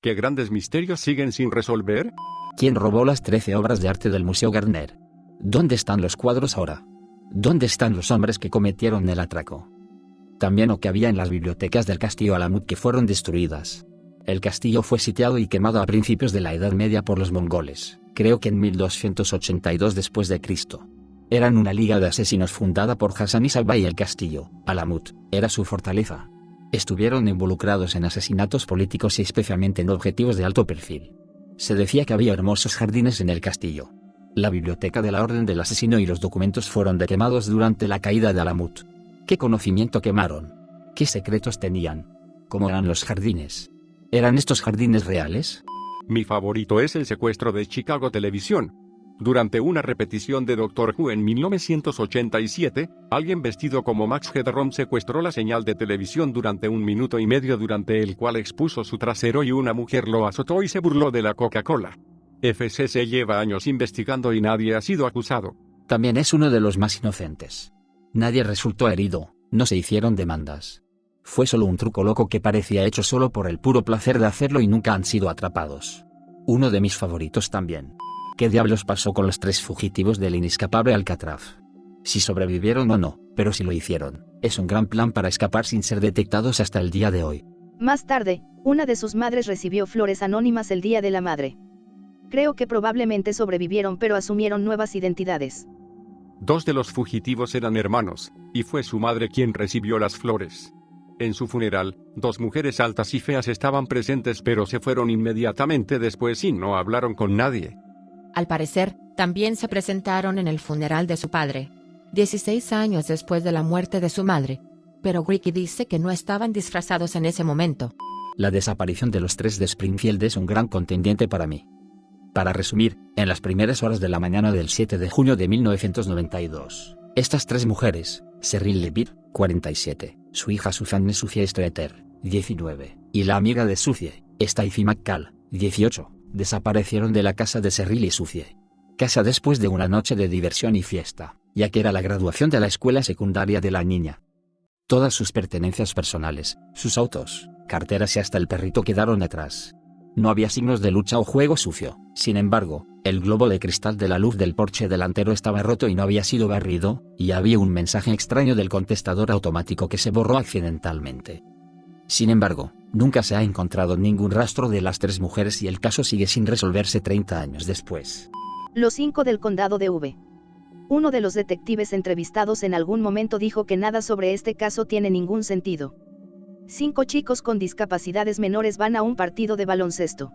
¿Qué grandes misterios siguen sin resolver? ¿Quién robó las 13 obras de arte del Museo Garner? ¿Dónde están los cuadros ahora? ¿Dónde están los hombres que cometieron el atraco? También lo que había en las bibliotecas del castillo Alamut que fueron destruidas. El castillo fue sitiado y quemado a principios de la Edad Media por los mongoles, creo que en 1282 después de Cristo. Eran una liga de asesinos fundada por Hassan Isaba y el castillo, Alamut, era su fortaleza. Estuvieron involucrados en asesinatos políticos y especialmente en objetivos de alto perfil. Se decía que había hermosos jardines en el castillo. La biblioteca de la Orden del Asesino y los documentos fueron quemados durante la caída de Alamut. ¿Qué conocimiento quemaron? ¿Qué secretos tenían? ¿Cómo eran los jardines? ¿Eran estos jardines reales? Mi favorito es el secuestro de Chicago Televisión. Durante una repetición de Doctor Who en 1987, alguien vestido como Max Headroom secuestró la señal de televisión durante 1 minuto y medio, durante el cual expuso su trasero y una mujer lo azotó y se burló de la Coca-Cola. FCC lleva años investigando y nadie ha sido acusado. También es uno de los más inocentes. Nadie resultó herido, no se hicieron demandas. Fue solo un truco loco que parecía hecho solo por el puro placer de hacerlo y nunca han sido atrapados. Uno de mis favoritos también. ¿Qué diablos pasó con los 3 fugitivos del inescapable Alcatraz? Si sobrevivieron o no, pero si lo hicieron, es un gran plan para escapar sin ser detectados hasta el día de hoy. Más tarde, una de sus madres recibió flores anónimas el Día de la Madre. Creo que probablemente sobrevivieron pero asumieron nuevas identidades. 2 de los fugitivos eran hermanos, y fue su madre quien recibió las flores. En su funeral, 2 mujeres altas y feas estaban presentes pero se fueron inmediatamente después y no hablaron con nadie. Al parecer, también se presentaron en el funeral de su padre, 16 años después de la muerte de su madre. Pero Wiki dice que no estaban disfrazados en ese momento. La desaparición de los 3 de Springfield es un gran contendiente para mí. Para resumir, en las primeras horas de la mañana del 7 de junio de 1992, estas 3 mujeres, Cyril Levitt, 47, su hija Suzanne Suzie Streeter, 19, y la amiga de Suzie, Stacey McCall, 18, desaparecieron de la casa de Cyril y Suzie. Casa después de una noche de diversión y fiesta, ya que era la graduación de la escuela secundaria de la niña. Todas sus pertenencias personales, sus autos, carteras y hasta el perrito quedaron atrás. No había signos de lucha o juego sucio. Sin embargo, el globo de cristal de la luz del porche delantero estaba roto y no había sido barrido, y había un mensaje extraño del contestador automático que se borró accidentalmente. Sin embargo, nunca se ha encontrado ningún rastro de las 3 mujeres y el caso sigue sin resolverse 30 años después. Los 5 del condado de V. Uno de los detectives entrevistados en algún momento dijo que nada sobre este caso tiene ningún sentido. 5 chicos con discapacidades menores van a un partido de baloncesto.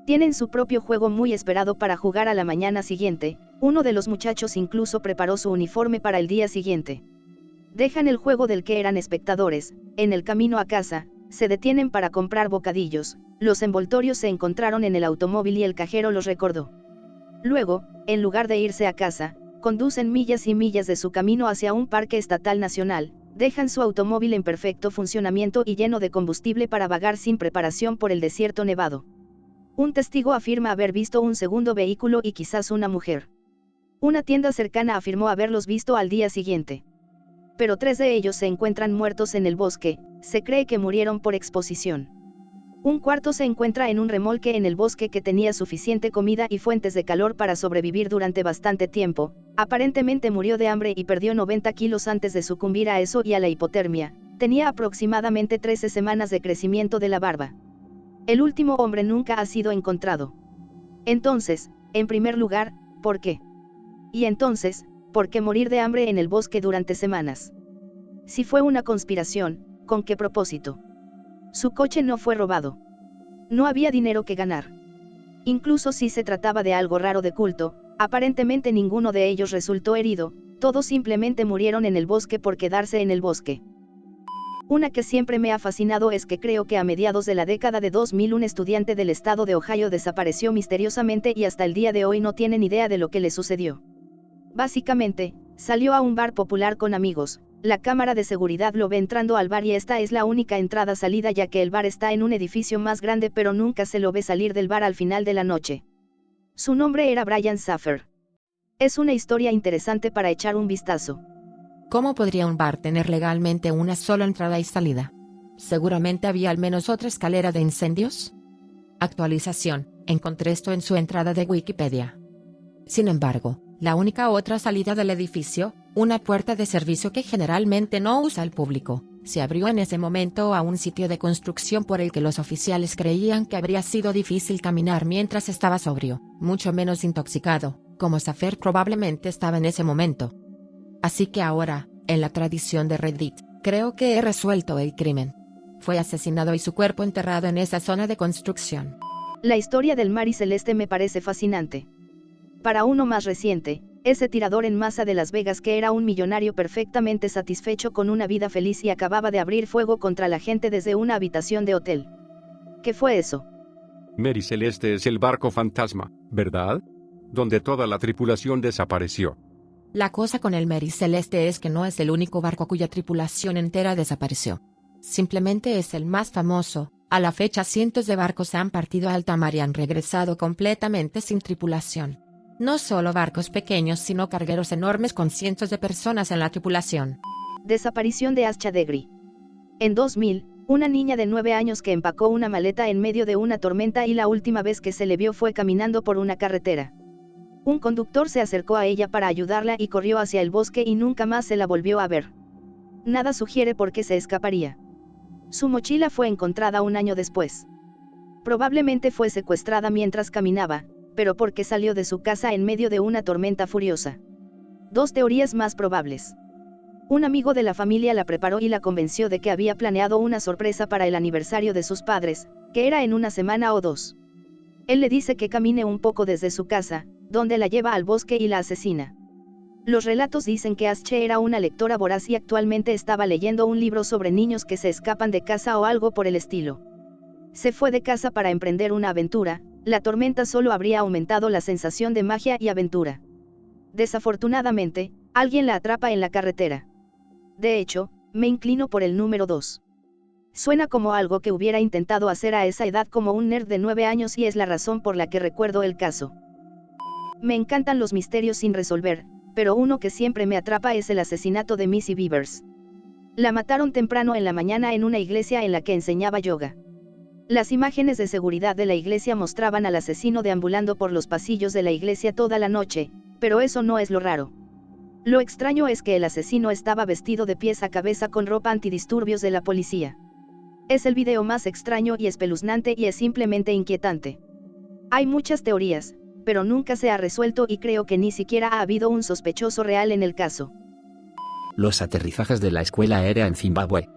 Tienen su propio juego muy esperado para jugar a la mañana siguiente. Uno de los muchachos incluso preparó su uniforme para el día siguiente. Dejan el juego del que eran espectadores. En el camino a casa, se detienen para comprar bocadillos. Los envoltorios se encontraron en el automóvil y el cajero los recordó. Luego, en lugar de irse a casa, conducen millas y millas de su camino hacia un parque estatal nacional. Dejan su automóvil en perfecto funcionamiento y lleno de combustible para vagar sin preparación por el desierto nevado. Un testigo afirma haber visto un segundo vehículo y quizás una mujer. Una tienda cercana afirmó haberlos visto al día siguiente. Pero 3 de ellos se encuentran muertos en el bosque. Se cree que murieron por exposición. Un cuarto se encuentra en un remolque en el bosque que tenía suficiente comida y fuentes de calor para sobrevivir durante bastante tiempo. Aparentemente murió de hambre y perdió 90 kilos antes de sucumbir a eso y a la hipotermia. Tenía aproximadamente 13 semanas de crecimiento de la barba. El último hombre nunca ha sido encontrado. Entonces, en primer lugar, ¿por qué? Y entonces, ¿por qué morir de hambre en el bosque durante semanas? Si fue una conspiración, ¿con qué propósito? Su coche no fue robado. No había dinero que ganar. Incluso si se trataba de algo raro de culto, aparentemente ninguno de ellos resultó herido, todos simplemente murieron en el bosque por quedarse en el bosque. Una que siempre me ha fascinado es que creo que a mediados de la década de 2000 un estudiante del estado de Ohio desapareció misteriosamente y hasta el día de hoy no tienen idea de lo que le sucedió. Básicamente, salió a un bar popular con amigos. La cámara de seguridad lo ve entrando al bar y esta es la única entrada-salida ya que el bar está en un edificio más grande pero nunca se lo ve salir del bar al final de la noche. Su nombre era Brian Saffer. Es una historia interesante para echar un vistazo. ¿Cómo podría un bar tener legalmente una sola entrada y salida? Seguramente había al menos otra escalera de incendios. Actualización, encontré esto en su entrada de Wikipedia. Sin embargo, la única otra salida del edificio, una puerta de servicio que generalmente no usa el público, se abrió en ese momento a un sitio de construcción por el que los oficiales creían que habría sido difícil caminar mientras estaba sobrio, mucho menos intoxicado, como Safer probablemente estaba en ese momento. Así que ahora, en la tradición de Reddit, creo que he resuelto el crimen. Fue asesinado y su cuerpo enterrado en esa zona de construcción. La historia del Mary Celeste me parece fascinante. Para uno más reciente, ese tirador en masa de Las Vegas que era un millonario perfectamente satisfecho con una vida feliz y acababa de abrir fuego contra la gente desde una habitación de hotel. ¿Qué fue eso? Mary Celeste es el barco fantasma, ¿verdad? Donde toda la tripulación desapareció. La cosa con el Mary Celeste es que no es el único barco cuya tripulación entera desapareció. Simplemente es el más famoso. A la fecha cientos de barcos han partido a alta mar y han regresado completamente sin tripulación. No solo barcos pequeños sino cargueros enormes con cientos de personas en la tripulación. Desaparición de Ascha Degri. En 2000, una niña de 9 años que empacó una maleta en medio de una tormenta y la última vez que se le vio fue caminando por una carretera. Un conductor se acercó a ella para ayudarla y corrió hacia el bosque y nunca más se la volvió a ver. Nada sugiere por qué se escaparía. Su mochila fue encontrada un año después. Probablemente fue secuestrada mientras caminaba, pero porque salió de su casa en medio de una tormenta furiosa. Dos teorías más probables. Un amigo de la familia la preparó y la convenció de que había planeado una sorpresa para el aniversario de sus padres, que era en una semana o dos. Él le dice que camine un poco desde su casa, donde la lleva al bosque y la asesina. Los relatos dicen que Asche era una lectora voraz y actualmente estaba leyendo un libro sobre niños que se escapan de casa o algo por el estilo. Se fue de casa para emprender una aventura. La tormenta solo habría aumentado la sensación de magia y aventura. Desafortunadamente, alguien la atrapa en la carretera. De hecho, me inclino por el número 2. Suena como algo que hubiera intentado hacer a esa edad como un nerd de 9 años y es la razón por la que recuerdo el caso. Me encantan los misterios sin resolver, pero uno que siempre me atrapa es el asesinato de Missy Bevers. La mataron temprano en la mañana en una iglesia en la que enseñaba yoga. Las imágenes de seguridad de la iglesia mostraban al asesino deambulando por los pasillos de la iglesia toda la noche, pero eso no es lo raro. Lo extraño es que el asesino estaba vestido de pies a cabeza con ropa antidisturbios de la policía. Es el video más extraño y espeluznante y es simplemente inquietante. Hay muchas teorías, pero nunca se ha resuelto y creo que ni siquiera ha habido un sospechoso real en el caso. Los aterrizajes de la escuela aérea en Zimbabue.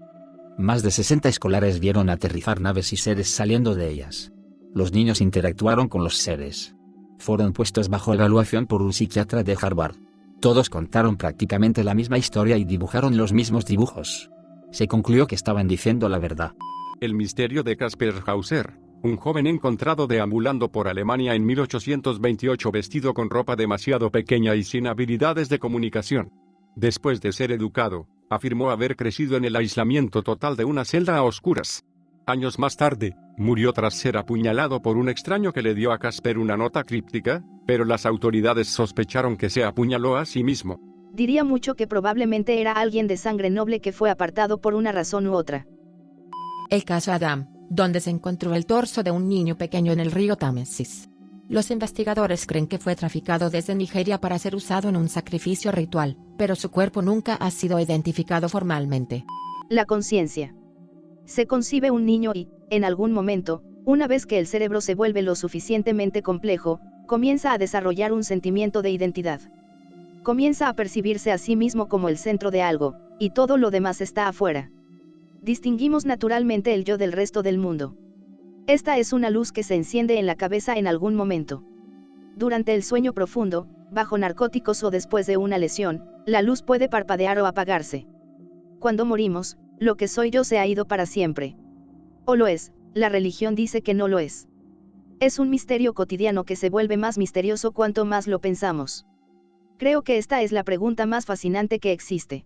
Más de 60 escolares vieron aterrizar naves y seres saliendo de ellas. Los niños interactuaron con los seres. Fueron puestos bajo evaluación por un psiquiatra de Harvard. Todos contaron prácticamente la misma historia y dibujaron los mismos dibujos. Se concluyó que estaban diciendo la verdad. El misterio de Kasper Hauser, un joven encontrado deambulando por Alemania en 1828 vestido con ropa demasiado pequeña y sin habilidades de comunicación. Después de ser educado, afirmó haber crecido en el aislamiento total de una celda a oscuras. Años más tarde, murió tras ser apuñalado por un extraño que le dio a Kasper una nota críptica, pero las autoridades sospecharon que se apuñaló a sí mismo. Diría mucho que probablemente era alguien de sangre noble que fue apartado por una razón u otra. El caso Adam, donde se encontró el torso de un niño pequeño en el río Támesis. Los investigadores creen que fue traficado desde Nigeria para ser usado en un sacrificio ritual, pero su cuerpo nunca ha sido identificado formalmente. La conciencia. Se concibe un niño y, en algún momento, una vez que el cerebro se vuelve lo suficientemente complejo, comienza a desarrollar un sentimiento de identidad. Comienza a percibirse a sí mismo como el centro de algo, y todo lo demás está afuera. Distinguimos naturalmente el yo del resto del mundo. Esta es una luz que se enciende en la cabeza en algún momento. Durante el sueño profundo, bajo narcóticos o después de una lesión, la luz puede parpadear o apagarse. Cuando morimos, lo que soy yo se ha ido para siempre. O lo es, la religión dice que no lo es. Es un misterio cotidiano que se vuelve más misterioso cuanto más lo pensamos. Creo que esta es la pregunta más fascinante que existe.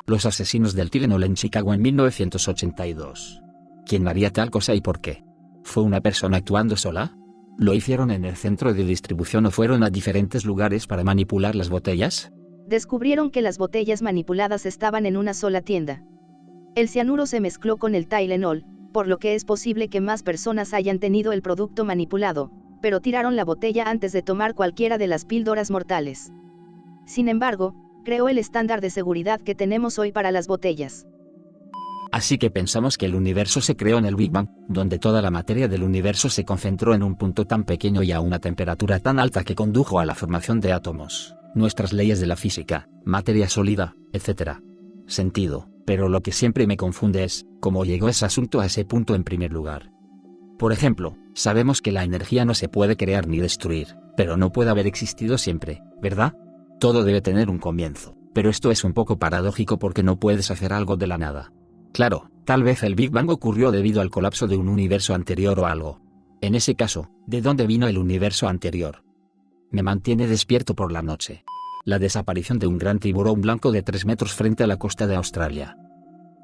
Los asesinos del Tylenol en Chicago en 1982. ¿Quién haría tal cosa y por qué? ¿Fue una persona actuando sola? ¿Lo hicieron en el centro de distribución o fueron a diferentes lugares para manipular las botellas? Descubrieron que las botellas manipuladas estaban en una sola tienda. El cianuro se mezcló con el Tylenol, por lo que es posible que más personas hayan tenido el producto manipulado, pero tiraron la botella antes de tomar cualquiera de las píldoras mortales. Sin embargo, creó el estándar de seguridad que tenemos hoy para las botellas. Así que pensamos que el universo se creó en el Big Bang, donde toda la materia del universo se concentró en un punto tan pequeño y a una temperatura tan alta que condujo a la formación de átomos, nuestras leyes de la física, materia sólida, etc. Sentido, pero lo que siempre me confunde es, ¿cómo llegó ese asunto a ese punto en primer lugar? Por ejemplo, sabemos que la energía no se puede crear ni destruir, pero no puede haber existido siempre, ¿verdad? Todo debe tener un comienzo, pero esto es un poco paradójico porque no puedes hacer algo de la nada. Claro, tal vez el Big Bang ocurrió debido al colapso de un universo anterior o algo. En ese caso, ¿de dónde vino el universo anterior? Me mantiene despierto por la noche. La desaparición de un gran tiburón blanco de 3 metros frente a la costa de Australia.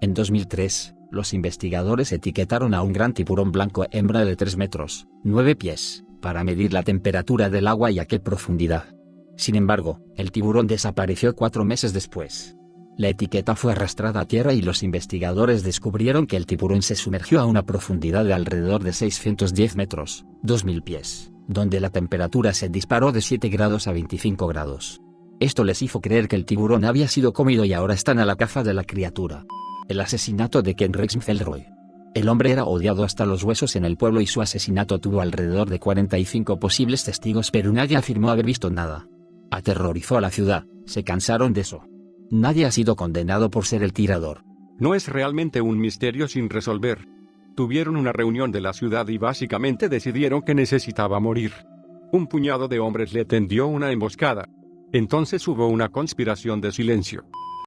En 2003, los investigadores etiquetaron a un gran tiburón blanco hembra de 3 metros, 9 pies, para medir la temperatura del agua y a qué profundidad. Sin embargo, el tiburón desapareció 4 meses después. La etiqueta fue arrastrada a tierra y los investigadores descubrieron que el tiburón se sumergió a una profundidad de alrededor de 610 metros, 2000 pies, donde la temperatura se disparó de 7 grados a 25 grados. Esto les hizo creer que el tiburón había sido comido y ahora están a la caza de la criatura. El asesinato de Ken Rex McElroy. El hombre era odiado hasta los huesos en el pueblo y su asesinato tuvo alrededor de 45 posibles testigos, pero nadie afirmó haber visto nada. Aterrorizó a la ciudad, se cansaron de eso. Nadie ha sido condenado por ser el tirador. No es realmente un misterio sin resolver. Tuvieron una reunión de la ciudad y básicamente decidieron que necesitaba morir. Un puñado de hombres le tendió una emboscada. Entonces hubo una conspiración de silencio.